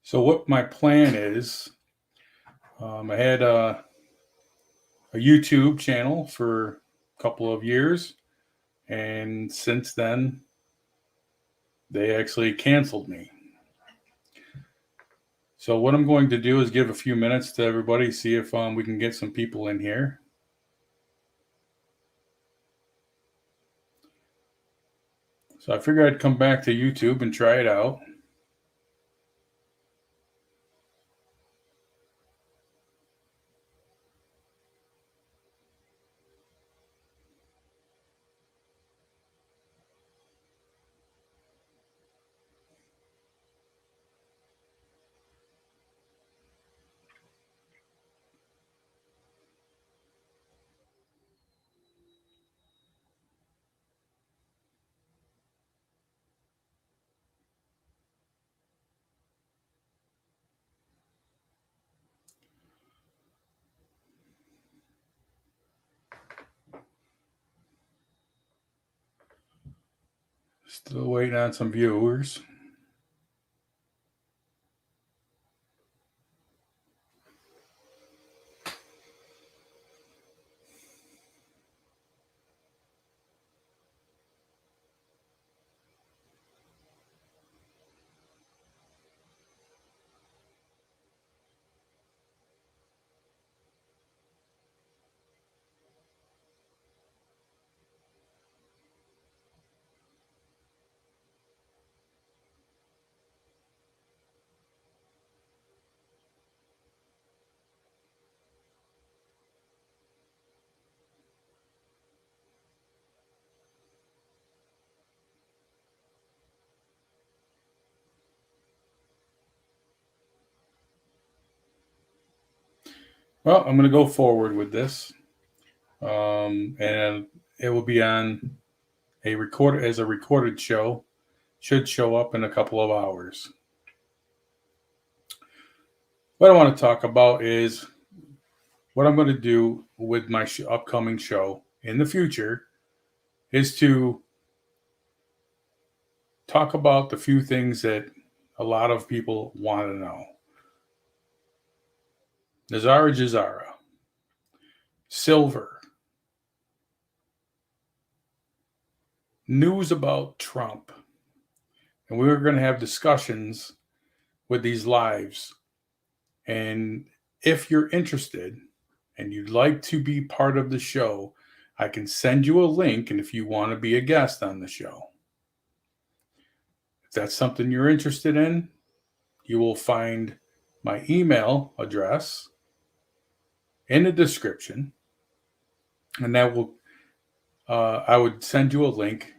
So what my plan is, I had a YouTube channel for a couple of years, and since then, they actually canceled me. So what I'm going to do is give a few minutes to everybody, see if we can get some people in here. So I figured I'd come back to YouTube and try it out. Still waiting on some viewers. Well, I'm going to go forward with this, and it will be on a recorded show. Should show up in a couple of hours. What I want to talk about is what I'm going to do with my upcoming show in the future is to talk about the few things that a lot of people want to know. Nesara Gesara, silver, news about Trump. And we're going to have discussions with these lives. And if you're interested and you'd like to be part of the show, I can send you a link. And if you want to be a guest on the show, if that's something you're interested in, you will find my email address in the description. And that will, I would send you a link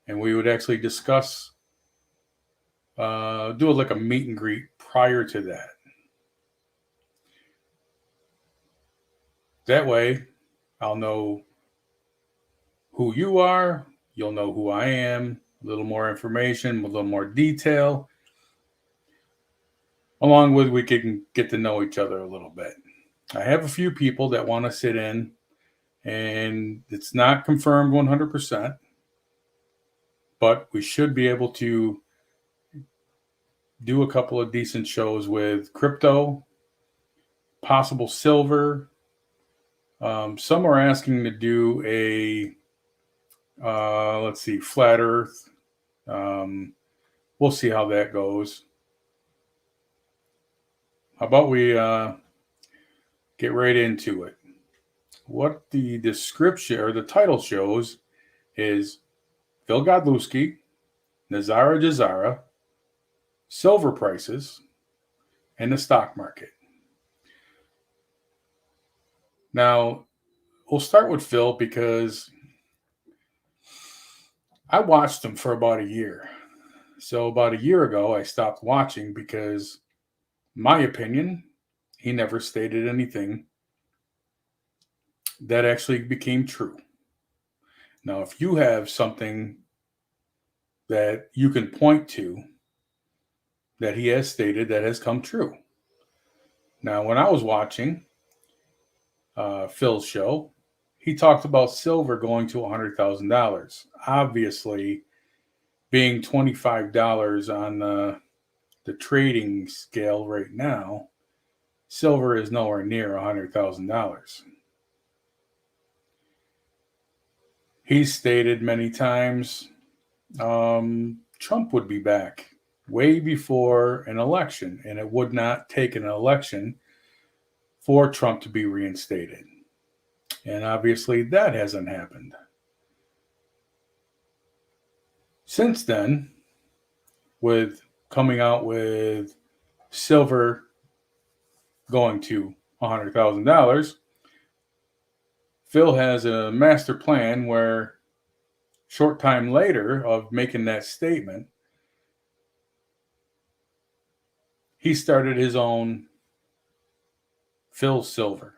and we would actually discuss, do like a meet and greet prior to that. That way, I'll know who you are. You'll know who I am. A little more information, a little more detail. Along with we can get to know each other a little bit. I have a few people that want to sit in, and it's not confirmed 100%, but we should be able to do a couple of decent shows with crypto, possible silver. Some are asking to do a, flat earth. We'll see how that goes. How about we get right into it? What the description or the title shows is Phil Godlewski, Nesara Gesara, silver prices, and the stock market. Now, we'll start with Phil because I watched him for about a year. So about a year ago, I stopped watching because, my opinion, he never stated anything that actually became true. Now, if you have something that you can point to that he has stated that has come true. Now, when I was watching Phil's show, he talked about silver going to $100,000. Obviously, being $25 on the the trading scale right now, silver is nowhere near $100,000. He's stated many times Trump would be back way before an election, and it would not take an election for Trump to be reinstated. And obviously that hasn't happened. Since then, with coming out with silver going to $100,000, Phil has a master plan where short time later of making that statement, he started his own Phil Silver.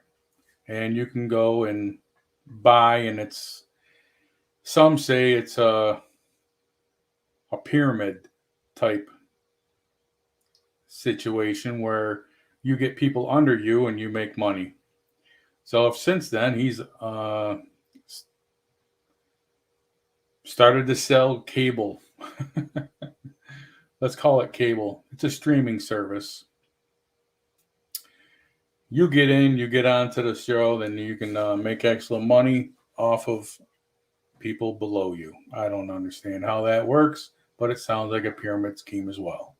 And you can go and buy, and some say it's a pyramid type situation where you get people under you and you make money. So since then he's started to sell cable. Let's call it cable. It's a streaming service. You get in, you get onto the show, then you can make excellent money off of people below you. I don't understand how that works, but it sounds like a pyramid scheme as well.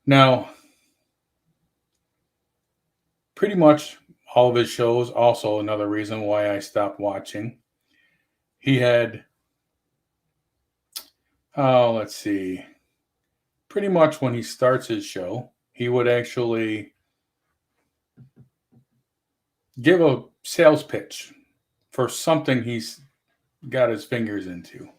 Now, pretty much all of his shows, also another reason why I stopped watching. He had, let's see, pretty much when he starts his show, he would actually give a sales pitch for something he's got his fingers into.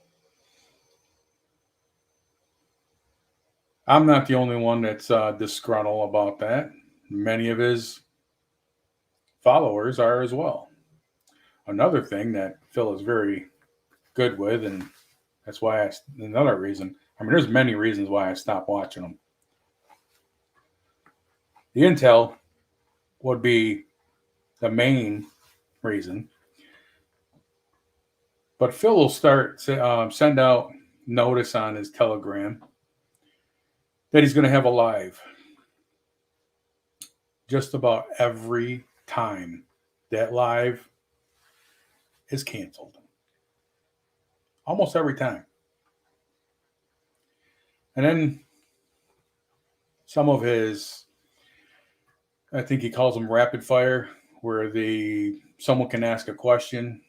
I'm not the only one that's disgruntled about that. Many of his followers are as well. Another thing that Phil is very good with, and that's why another reason, there's many reasons why I stopped watching him. The intel would be the main reason. But Phil will send out notice on his Telegram that he's going to have a live just about every time that live is canceled. Almost every time. And then some of his, I think he calls them rapid fire, where someone can ask a question.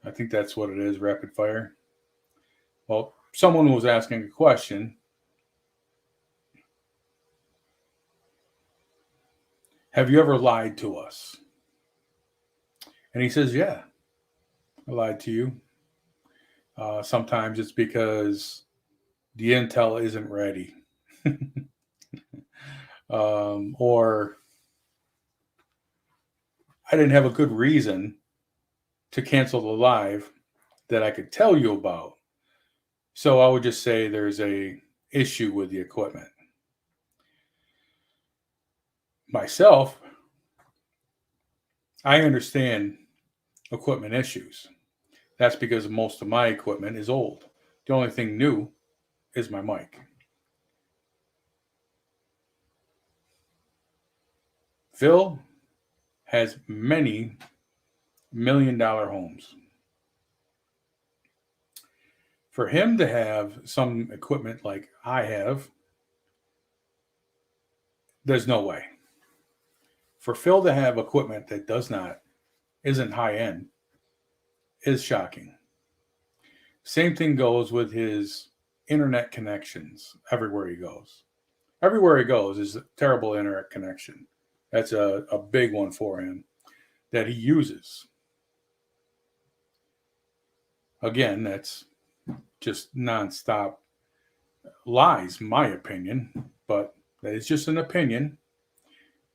I think that's what it is, rapid fire. Well, someone was asking a question. Have you ever lied to us? And he says, yeah, I lied to you. Sometimes it's because the intel isn't ready. Or I didn't have a good reason to cancel the live that I could tell you about. So I would just say there's a issue with the equipment. Myself, I understand equipment issues. That's because most of my equipment is old. The only thing new is my mic. Phil has many million-dollar homes. For him to have some equipment like I have, there's no way. For Phil to have equipment that isn't high-end, is shocking. Same thing goes with his internet connections everywhere he goes. Everywhere he goes is a terrible internet connection. That's a big one for him that he uses. Again, that's just nonstop lies, my opinion, but it's just an opinion.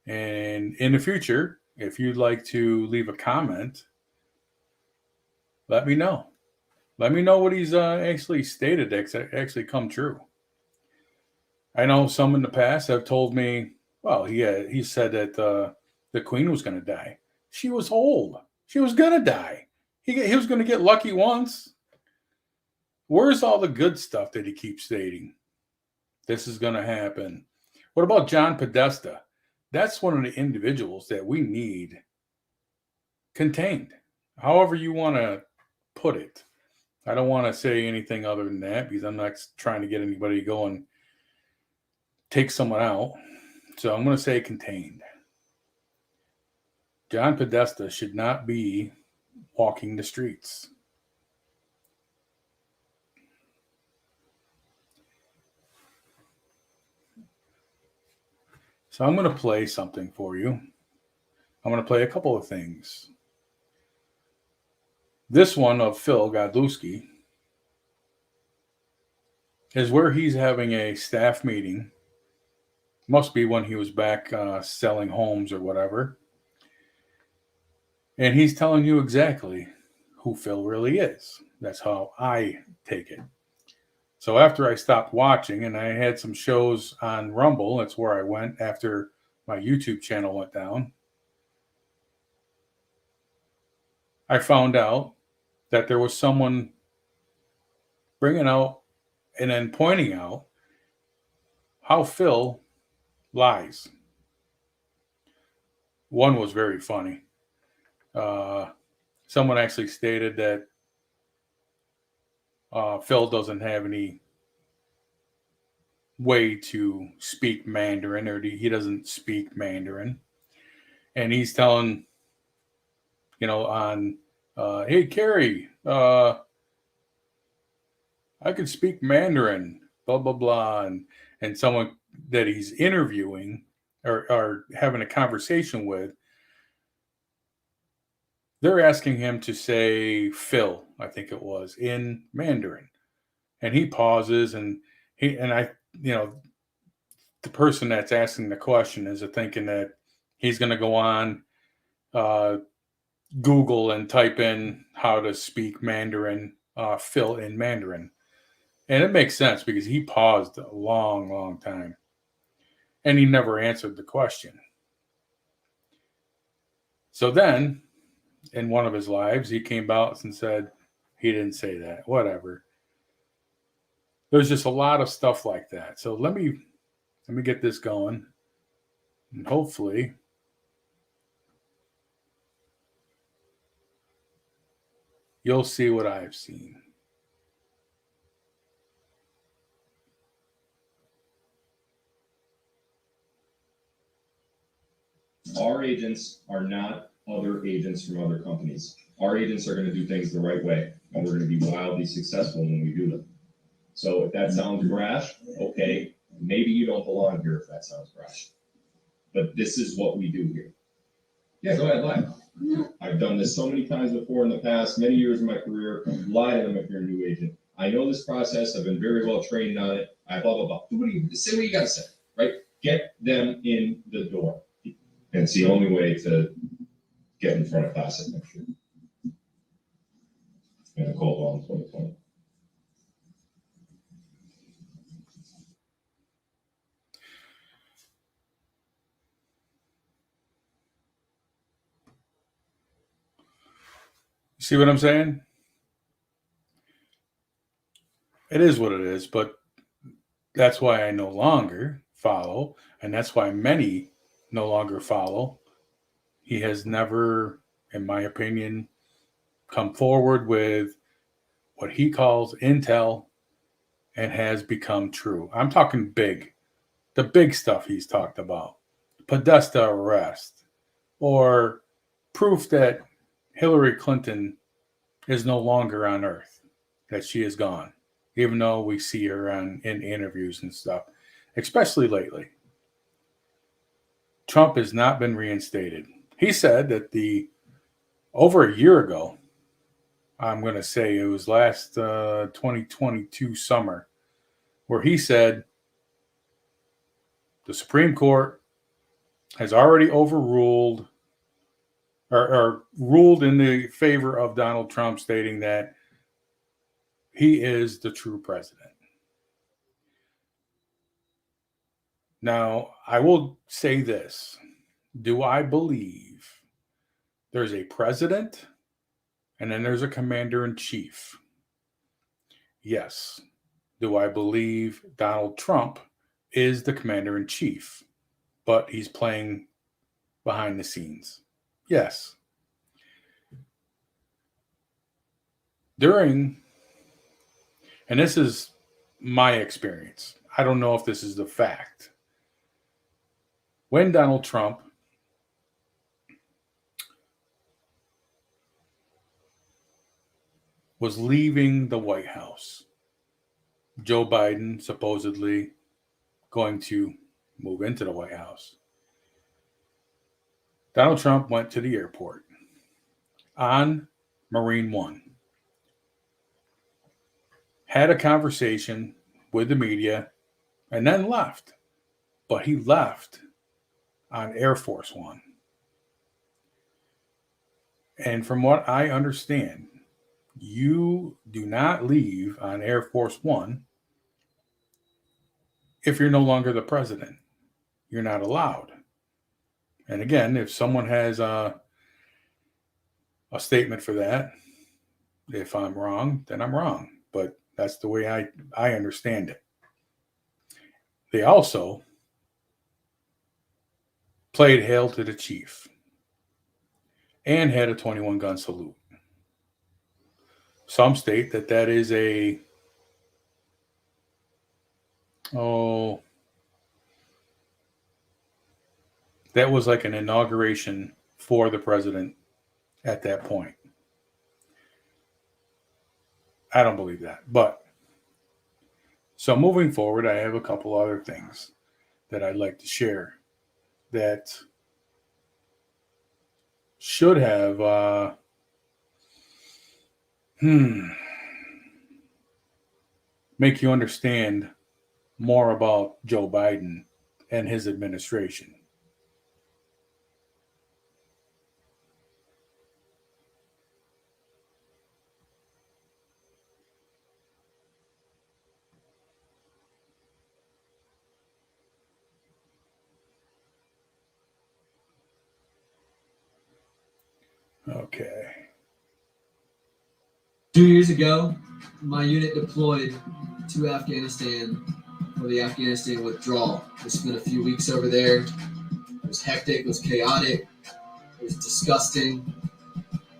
And in the future, if you'd like to leave a comment, let me know. Let me know what he's actually stated that's actually come true. I know some in the past have told me, well, he said that the Queen was going to die. She was old. She was going to die. He was going to get lucky once. Where's all the good stuff that he keeps stating? this is going to happen. What about John Podesta? That's one of the individuals that we need contained, however you want to put it. I don't want to say anything other than that because I'm not trying to get anybody to go and take someone out. So I'm going to say contained. John Podesta should not be walking the streets. So I'm going to play something for you. I'm going to play a couple of things. This one of Phil Godlewski is where he's having a staff meeting. Must be when he was back selling homes or whatever. And he's telling you exactly who Phil really is. That's how I take it. So after I stopped watching and I had some shows on Rumble, that's where I went after my YouTube channel went down, I found out that there was someone bringing out and then pointing out how Phil lies. One was very funny. Someone actually stated that Phil doesn't have any way to speak Mandarin, or he doesn't speak Mandarin. And he's telling, on, hey, Carrie, I could speak Mandarin, blah, blah, blah. And someone that he's interviewing or having a conversation with, they're asking him to say Phil, I think it was, in Mandarin. And he pauses the person that's asking the question is thinking that he's going to go on Google and type in how to speak Mandarin, Phil in Mandarin. And it makes sense because he paused a long, long time. And he never answered the question. So then, in one of his lives, he came out and said he didn't say that. Whatever. There's just a lot of stuff like that. So let me get this going. And hopefully you'll see what I've seen. Our agents are not other agents from other companies. Our agents are going to do things the right way, and we're going to be wildly successful when we do them. So if that sounds brash, okay, maybe you don't belong here if that sounds brash. But this is what we do here. Yeah, go ahead, lie. I've done this so many times before in the past, many years of my career. Lie to them if you're a new agent. I know this process. I've been very well trained on it. I blah, blah, blah. Say what you got to say, right? Get them in the door. And it's the only way to get in front of Classic next year. And a cold ball in 2020. See what I'm saying? It is what it is, but that's why I no longer follow, and that's why many no longer follow. He has never, in my opinion, come forward with what he calls intel and has become true. I'm talking big, the big stuff he's talked about. Podesta arrest, or proof that Hillary Clinton is no longer on Earth, that she is gone, even though we see her in interviews and stuff, especially lately. Trump has not been reinstated. He said that over a year ago, I'm going to say it was last 2022 summer, where he said the Supreme Court has already overruled or ruled in the favor of Donald Trump, stating that he is the true president. Now, I will say this. Do I believe there's a president and then there's a commander in chief? Yes. Do I believe Donald Trump is the commander-in-chief, but he's playing behind the scenes. Yes. And this is my experience, I don't know if this is the fact. When Donald Trump was leaving the White House, Joe Biden supposedly going to move into the White House, Donald Trump went to the airport on Marine One, had a conversation with the media, and then left. But he left on Air Force One. And from what I understand, you do not leave on Air Force One if you're no longer the president. You're not allowed. And again, if someone has a statement for that, if I'm wrong, then I'm wrong. But that's the way I understand it. They also played Hail to the Chief and had a 21 gun salute. Some state that is that was like an inauguration for the president at that point. I don't believe that. But so moving forward, I have a couple other things that I'd like to share that should have make you understand more about Joe Biden and his administration. Okay. 2 years ago, my unit deployed to Afghanistan for the Afghanistan withdrawal. We spent a few weeks over there. It was hectic, it was chaotic, it was disgusting,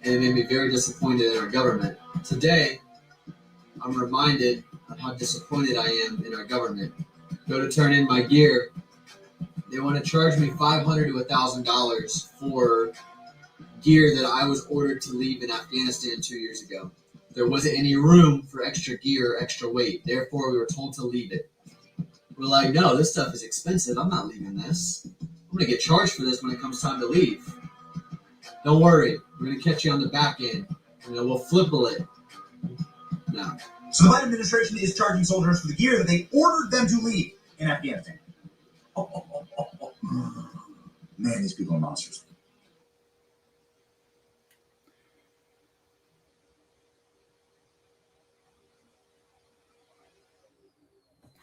and it made me very disappointed in our government. Today, I'm reminded of how disappointed I am in our government. Go to turn in my gear, they want to charge me $500 to $1,000 for gear that I was ordered to leave in Afghanistan 2 years ago. There wasn't any room for extra gear or extra weight. Therefore, we were told to leave it. We're like, no, this stuff is expensive. I'm not leaving this. I'm going to get charged for this when it comes time to leave. Don't worry. We're going to catch you on the back end. And then we'll flipple it. No. So the Biden administration is charging soldiers for the gear that they ordered them to leave in Afghanistan. Man, these people are monsters.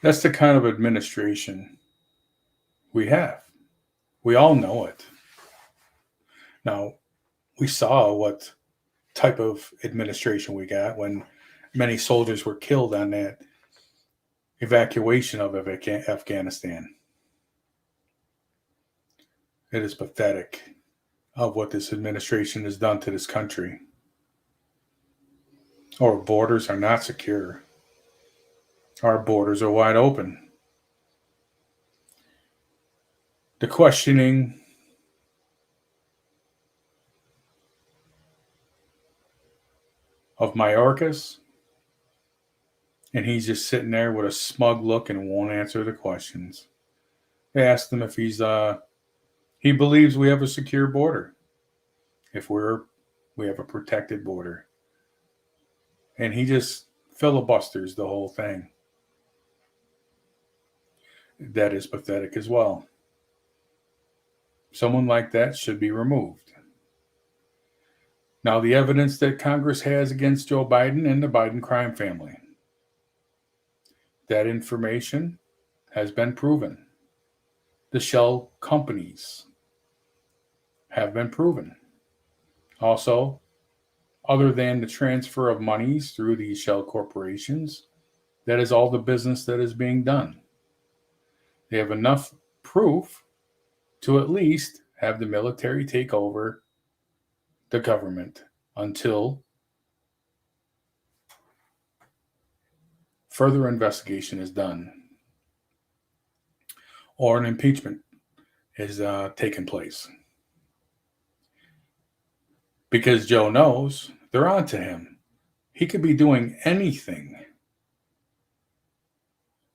That's the kind of administration we have. We all know it. Now, we saw what type of administration we got when many soldiers were killed on that evacuation of Afghanistan. It is pathetic of what this administration has done to this country. Our borders are not secure. Our borders are wide open. The questioning of Mayorkas, and he's just sitting there with a smug look and won't answer the questions. They asked him if he believes we have a secure border, if we have a protected border, and he just filibusters the whole thing. That is pathetic as well. Someone like that should be removed. Now, the evidence that Congress has against Joe Biden and the Biden crime family, that information has been proven. The shell companies have been proven. Also, other than the transfer of monies through these shell corporations, that is all the business that is being done. They have enough proof to at least have the military take over the government until further investigation is done or an impeachment is taking place. Because Joe knows they're on to him. He could be doing anything.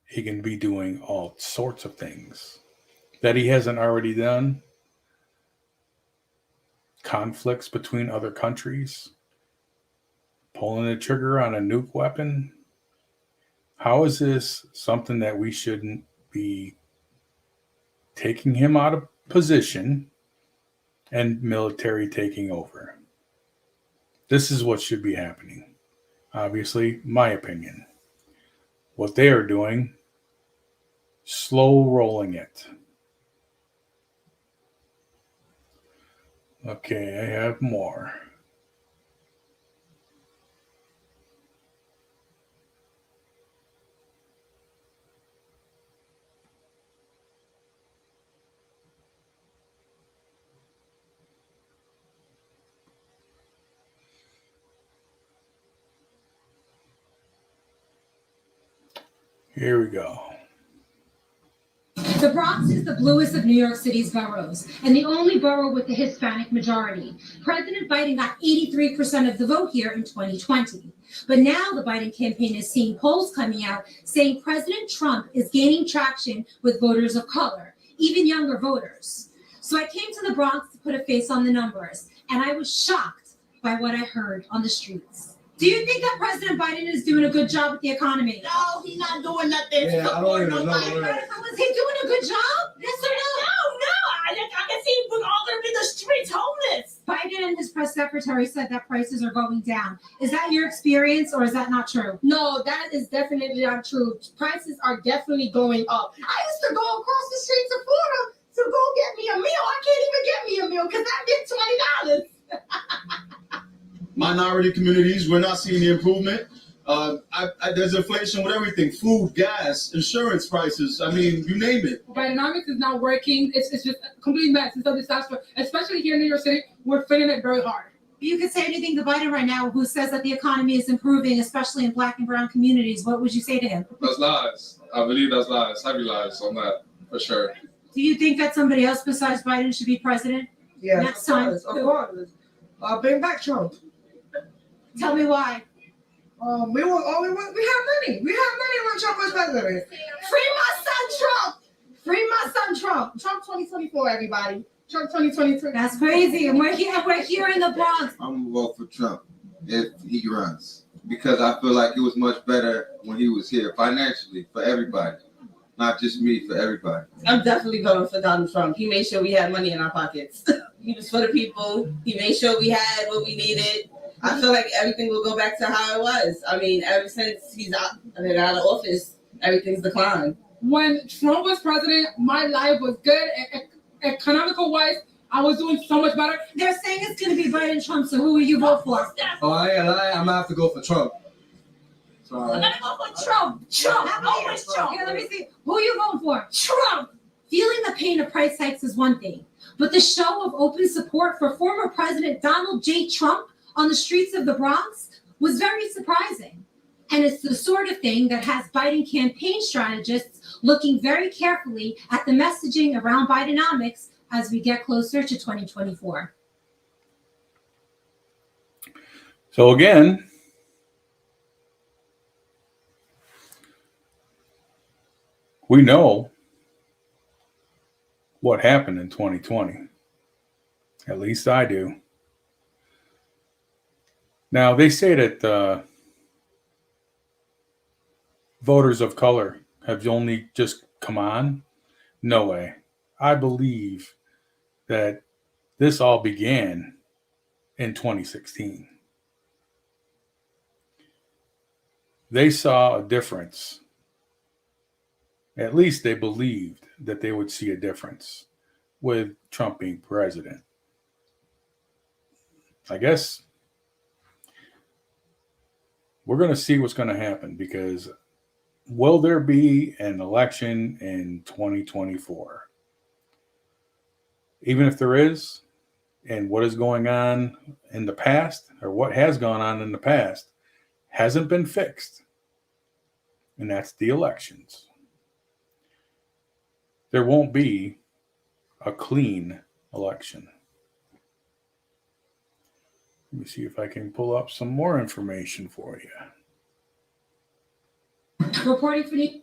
He can be doing all sorts of things that he hasn't already done. Conflicts between other countries. Pulling the trigger on a nuke weapon. How is this something that we shouldn't be taking him out of position and military taking over? This is what should be happening. Obviously, my opinion. What they are doing, slow rolling it. Okay, I have more. Here we go. The Bronx is the bluest of New York City's boroughs, and the only borough with a Hispanic majority. President Biden got 83% of the vote here in 2020. But now the Biden campaign is seeing polls coming out saying President Trump is gaining traction with voters of color, even younger voters. So I came to the Bronx to put a face on the numbers, and I was shocked by what I heard on the streets. Do you think that President Biden is doing a good job with the economy? No, he's not doing nothing. Yeah, I don't even know. Was he doing a good job? Yes or no? No. I can see we're all gonna be in the streets homeless. Biden and his press secretary said that prices are going down. Is that your experience or is that not true? No, that is definitely not true. Prices are definitely going up. I used to go across the streets of Florida to go get me a meal. I can't even get me a meal because I get $20. Minority communities, we're not seeing the improvement. There's inflation with everything: food, gas, insurance prices. I mean, you name it. Bidenomics is not working. It's just a complete mess. It's a disaster. Especially here in New York City, we're feeling it very hard. You could say anything to Biden right now, who says that the economy is improving, especially in Black and brown communities. What would you say to him? That's lies. I believe that's lies. Heavy lies on that, for sure. Do you think that somebody else besides Biden should be president? Yeah, Next time. Of course. Bring back Trump. Tell me why. We have money. We have money when Trump was president. Free my son Trump. Free my son Trump. Trump 2024, everybody. Trump 2023. That's crazy. And we're here in the Bronx. I'm gonna vote for Trump if he runs because I feel like it was much better when he was here financially for everybody, not just me, for everybody. I'm definitely voting for Donald Trump. He made sure we had money in our pockets. He was for the people. He made sure we had what we needed. I feel like everything will go back to how it was. I mean, ever since he's out of office, everything's declined. When Trump was president, my life was good. Economical wise, I was doing so much better. They're saying it's going to be Biden Trump, so who will you vote for? Oh, I ain't gonna lie, I'm gonna have to go for Trump. Sorry. I'm gonna go for Trump. Trump. Always Trump. Here, let me see. Who are you voting for? Trump. Feeling the pain of price hikes is one thing, but the show of open support for former President Donald J. Trump on the streets of the Bronx was very surprising. And it's the sort of thing that has Biden campaign strategists looking very carefully at the messaging around Bidenomics as we get closer to 2024. So again, we know what happened in 2020. At least I do. Now, they say that voters of color have only just come on. No way. I believe that this all began in 2016. They saw a difference. At least they believed that they would see a difference with Trump being president. I guess we're going to see what's going to happen because will there be an election in 2024? Even if there is, and what is going on in the past, or what has gone on in the past, hasn't been fixed, and that's the elections. There won't be a clean election. Let me see if I can pull up some more information for you. Reporting for the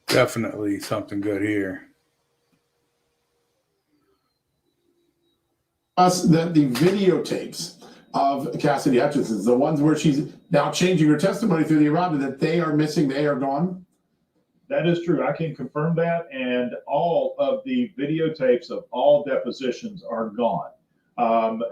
Definitely something good here. Us that the videotapes of Cassidy Hutchinson, the ones where she's now changing her testimony through the errata, that they are missing, they are gone? That is true. I can confirm that. And all of the videotapes of all depositions are gone.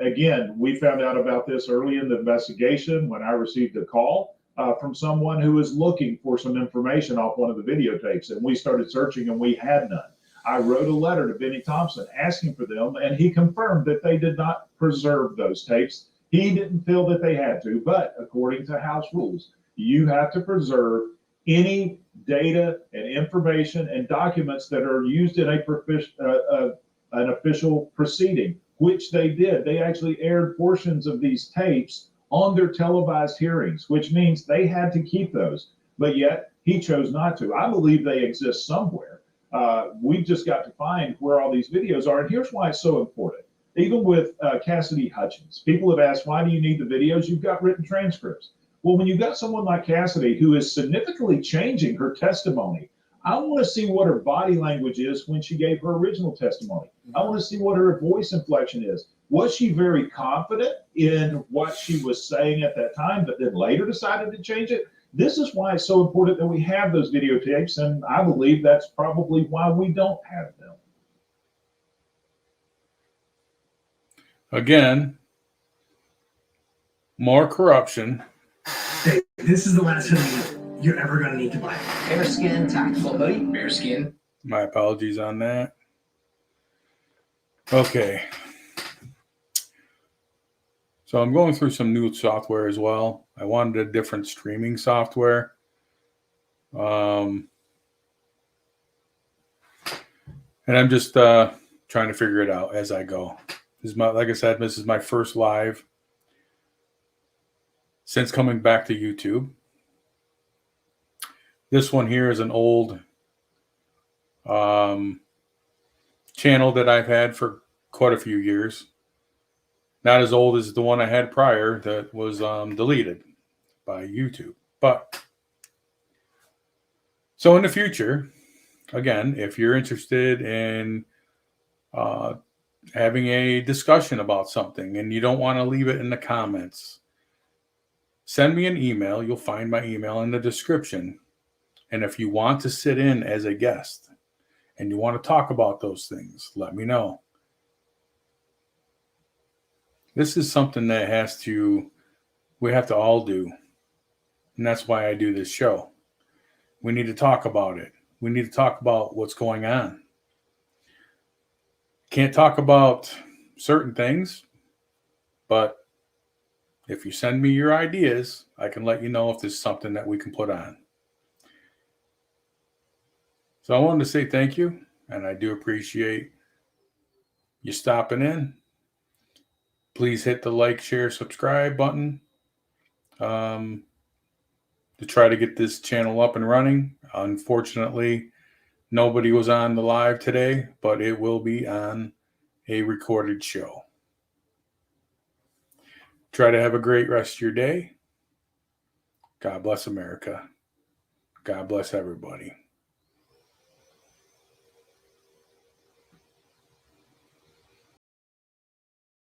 Again, we found out about this early in the investigation when I received a call from someone who was looking for some information off one of the videotapes. And we started searching and we had none. I wrote a letter to Benny Thompson asking for them, and he confirmed that they did not preserve those tapes. He didn't feel that they had to, but according to House rules, you have to preserve any data and information and documents that are used in an official proceeding, which they did. They actually aired portions of these tapes on their televised hearings, which means they had to keep those, but yet he chose not to. I believe they exist somewhere. We've just got to find where all these videos are, and here's why it's so important. Even with Cassidy Hutchins, people have asked, why do you need the videos? You've got written transcripts. Well, when you've got someone like Cassidy who is significantly changing her testimony, I want to see what her body language is when she gave her original testimony. I want to see what her voice inflection is. Was she very confident in what she was saying at that time, but then later decided to change it? This is why it's so important that we have those videotapes, and I believe that's probably why we don't have them. Again, more corruption. Hey, this is the last hoodie you're ever going to need to buy. Bearskin tactical hoodie. Bearskin. My apologies on that. Okay. So I'm going through some new software as well. I wanted a different streaming software. And I'm just trying to figure it out as I go. This is like I said, this is my first live since coming back to YouTube. This one here is an old channel that I've had for quite a few years. Not as old as the one I had prior that was deleted by YouTube. But so in the future, again, if you're interested in having a discussion about something and you don't want to leave it in the comments, send me an email. You'll find my email in the description. And if you want to sit in as a guest and you want to talk about those things, let me know. This is something that we have to all do. And that's why I do this show. We need to talk about it. We need to talk about what's going on. Can't talk about certain things, but if you send me your ideas, I can let you know if there's something that we can put on. So I wanted to say thank you, and I do appreciate you stopping in. Please hit the like, share, subscribe button to try to get this channel up and running. Unfortunately, nobody was on the live today, but it will be on a recorded show. Try to have a great rest of your day. God bless America. God bless everybody.